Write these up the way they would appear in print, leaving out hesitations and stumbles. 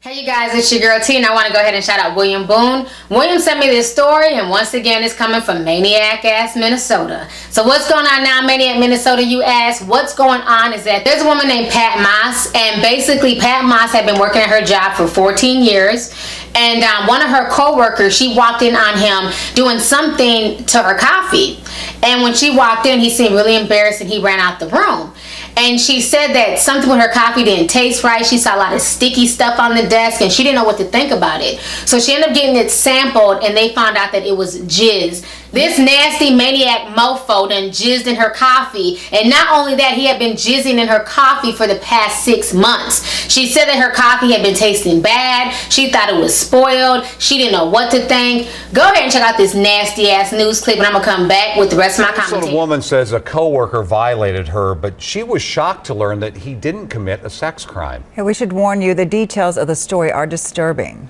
Hey you guys, it's your girl T, and I want to go ahead and shout out William Boone. William sent me this story, and once again it's coming from Maniac Minnesota. So what's going on now, Maniac Minnesota, you ask? What's going on is that there's a woman named Pat Maahs, and basically Pat Maahs had been working at her job for 14 years. And one of her co-workers, she walked in on him doing something to her coffee. And when she walked in, he seemed really embarrassed and he ran out the room. And she said that something with her coffee didn't taste right. She saw a lot of sticky stuff on the desk and she didn't know what to think about it. So she ended up getting it sampled and they found out that it was jizz. This nasty maniac mofo done jizzed in her coffee. And not only that, he had been jizzing in her coffee for the past 6 months. She said that her coffee had been tasting bad. She thought it was spoiled. She didn't know what to think. Go ahead and check out this nasty ass news clip and I'm going to come back with the rest of my commentary. A woman says a co-worker violated her, but she was shocked to learn that he didn't commit a sex crime. Hey, we should warn you, the details of the story are disturbing.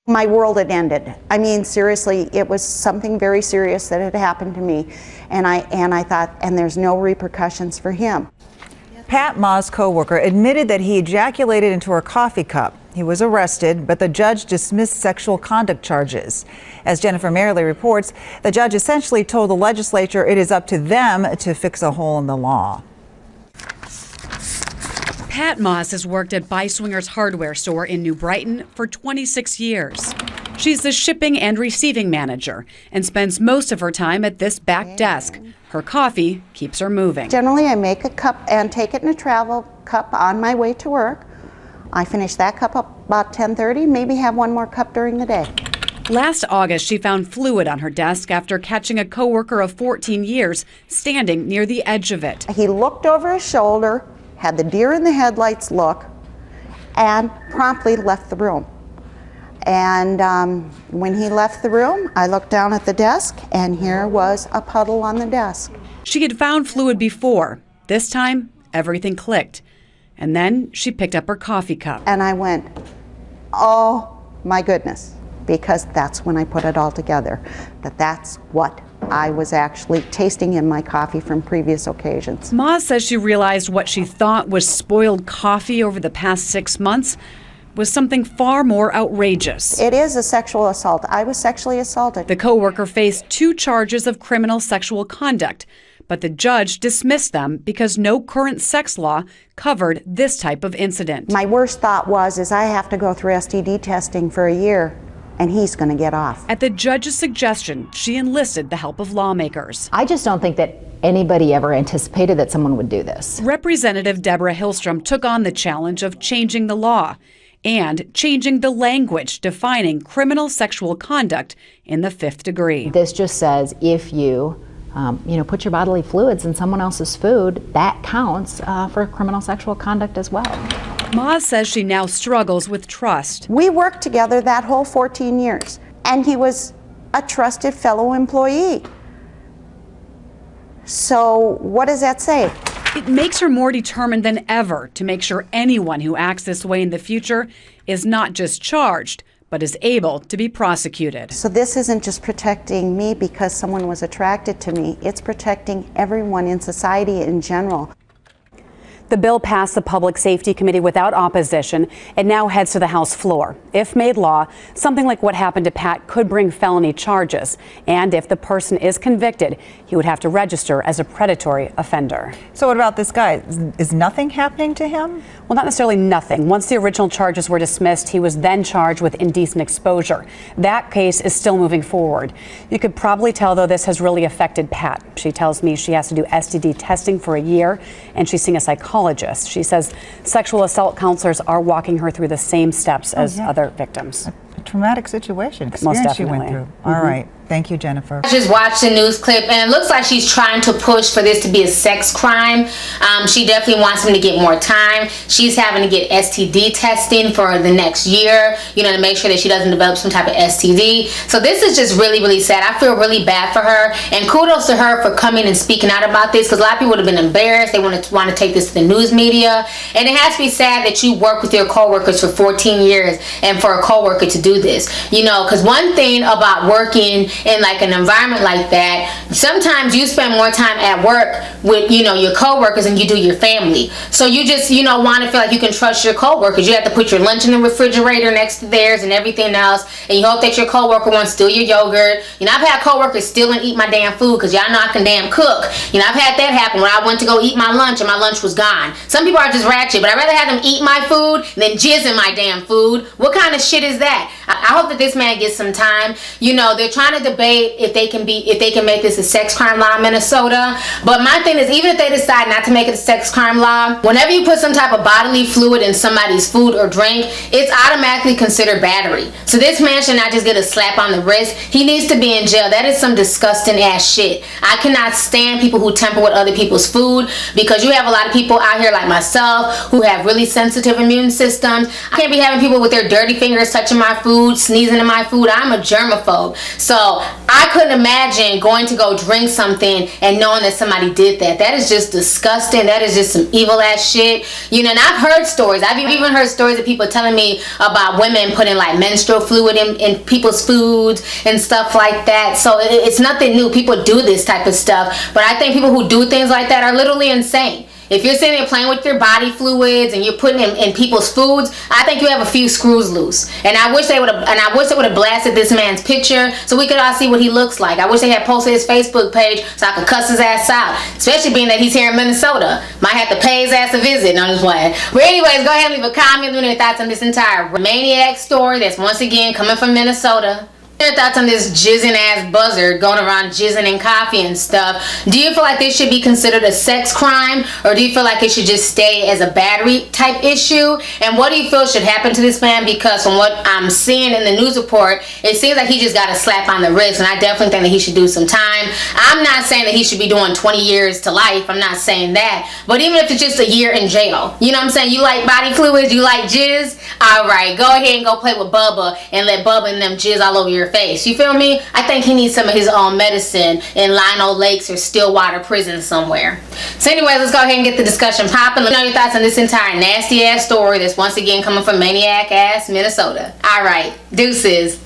My world had ended. I mean, seriously, it was something very serious that had happened to me. And I thought, and there's no repercussions for him. Pat Maahs' co-worker admitted that he ejaculated into her coffee cup. He was arrested, but the judge dismissed sexual conduct charges. As Jennifer Merrily reports, the judge essentially told the legislature it is up to them to fix a hole in the law. Pat Maahs has worked at Byswinger's hardware store in New Brighton for 26 years. She's the shipping and receiving manager and spends most of her time at this back desk. Her coffee keeps her moving. Generally, I make a cup and take it in a travel cup on my way to work. I finish that cup up about 10:30, maybe have one more cup during the day. Last August, she found fluid on her desk after catching a coworker of 14 years standing near the edge of it. He looked over his shoulder, had the deer in the headlights look, and promptly left the room. And when he left the room, I looked down at the desk, and here was a puddle on the desk. She had found fluid before. This time, everything clicked. And then she picked up her coffee cup. And I went, oh my goodness, because that's when I put it all together, that's what I was actually tasting in my coffee from previous occasions. Maahs says she realized what she thought was spoiled coffee over the past 6 months was something far more outrageous. It is a sexual assault. I was sexually assaulted. The co-worker faced 2 charges of criminal sexual conduct, but the judge dismissed them because no current sex law covered this type of incident. My worst thought is I have to go through STD testing for a year, and he's going to get off. At the judge's suggestion, she enlisted the help of lawmakers. I just don't think that anybody ever anticipated that someone would do this. Representative Deborah Hillstrom took on the challenge of changing the law and changing the language defining criminal sexual conduct in the 5th degree. This just says if you put your bodily fluids in someone else's food, that counts for criminal sexual conduct as well. Maahs says she now struggles with trust. We worked together that whole 14 years, and he was a trusted fellow employee. So what does that say? It makes her more determined than ever to make sure anyone who acts this way in the future is not just charged, but is able to be prosecuted. So this isn't just protecting me because someone was attracted to me, it's protecting everyone in society in general. The bill passed the Public Safety Committee without opposition. It now heads to the House floor. If made law, something like what happened to Pat could bring felony charges. And if the person is convicted, he would have to register as a predatory offender. So what about this guy? Is nothing happening to him? Well, not necessarily nothing. Once the original charges were dismissed, he was then charged with indecent exposure. That case is still moving forward. You could probably tell, though, this has really affected Pat. She tells me she has to do STD testing for a year, and she's seeing a psychologist. She says sexual assault counselors are walking her through the same steps as other victims. A traumatic experience she went through. All right. Thank you, Jennifer. I just watched the news clip and it looks like she's trying to push for this to be a sex crime. She definitely wants him to get more time. She's having to get STD testing for the next year, to make sure that she doesn't develop some type of STD. So this is just really, really sad. I feel really bad for her, and kudos to her for coming and speaking out about this, because a lot of people would have been embarrassed. They want to take this to the news media, and it has to be sad that you work with your coworkers for 14 years and for a coworker to do this, because one thing about working in like an environment like that, sometimes you spend more time at work with, you know, your coworkers than you do your family. So you just, you know, want to feel like you can trust your coworkers. You have to put your lunch in the refrigerator next to theirs and everything else, and you hope that your coworker won't steal your yogurt. You know, I've had coworkers steal and eat my damn food because y'all know I can damn cook. You know, I've had that happen when I went to go eat my lunch and my lunch was gone. Some people are just ratchet, but I'd rather have them eat my food than jizz in my damn food. What kind of shit is that? I hope that this man gets some time. You know, they're trying to debate if they can make this a sex crime law in Minnesota. But my thing is, even if they decide not to make it a sex crime law, whenever you put some type of bodily fluid in somebody's food or drink, it's automatically considered battery. So this man should not just get a slap on the wrist. He needs to be in jail. That is some disgusting ass shit. I cannot stand people who tamper with other people's food, because you have a lot of people out here like myself who have really sensitive immune systems. I can't be having people with their dirty fingers touching my food, sneezing in my food. I'm a germaphobe. So I couldn't imagine going to go drink something and knowing that somebody did that. That is just disgusting. That is just some evil ass shit. You know, and I've heard stories. I've even heard stories of people telling me about women putting like menstrual fluid in people's foods and stuff like that. So it's nothing new. People do this type of stuff. But I think people who do things like that are literally insane. If you're sitting there playing with your body fluids and you're putting them in people's foods, I think you have a few screws loose. And I wish they would have blasted this man's picture so we could all see what he looks like. I wish they had posted his Facebook page so I could cuss his ass out. Especially being that he's here in Minnesota. Might have to pay his ass a visit. No, I'm just playing. But anyways, go ahead and leave a comment with your thoughts on this entire Maniac story that's once again coming from Minnesota. Your thoughts on this jizzing ass buzzard going around jizzing in coffee and stuff. Do you feel like this should be considered a sex crime, or do you feel like it should just stay as a battery type issue? And what do you feel should happen to this man? Because from what I'm seeing in the news report, it seems like he just got a slap on the wrist, and I definitely think that he should do some time. I'm not saying that he should be doing 20 years to life. I'm not saying that. But even if it's just a year in jail, you know what I'm saying? You like body fluids, you like jizz? Alright, go ahead and go play with Bubba and let Bubba and them jizz all over your face. You feel me? I think he needs some of his own medicine in Lino Lakes or Stillwater prison somewhere. So anyways, let's go ahead and get the discussion popping. Let me know your thoughts on this entire nasty ass story that's once again coming from Maniac ass Minnesota. Alright, deuces.